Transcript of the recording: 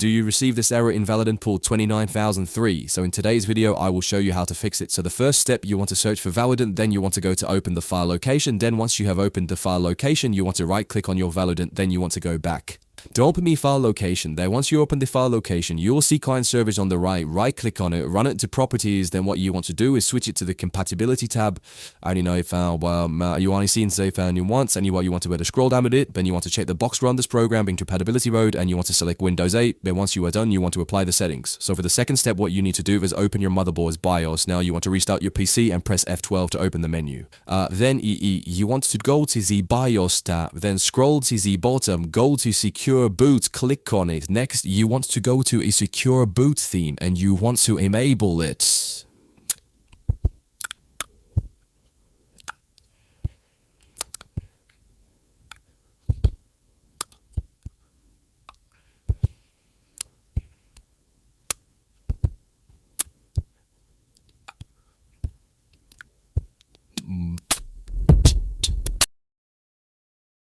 Do you receive this error in Valorant port 29003? So in today's video, I will show you how to fix it. So the first step, you want to search for Valorant, then you want to go to open the file location. Then once you have opened the file location, you want to right click on your Valorant, then you want to go back. To open the file location, then once you open the file location, you will see client servers on the right click on it, run it to properties. Then what you want to do is switch it to the compatibility tab. I already know if you only seen safe and once, and you want to be able to scroll down with it. Then you want to check the box run this program in compatibility mode, and you want to select Windows 8. Then once you are done, you want to apply the settings. So for the second step, what you need to do is open your motherboard's BIOS. Now you want to restart your PC and press F12 to open the menu. Then you want to go to the BIOS tab, then scroll to the bottom, go to Secure Boot, click on it. Next, you want to go to a Secure Boot theme and you want to enable it.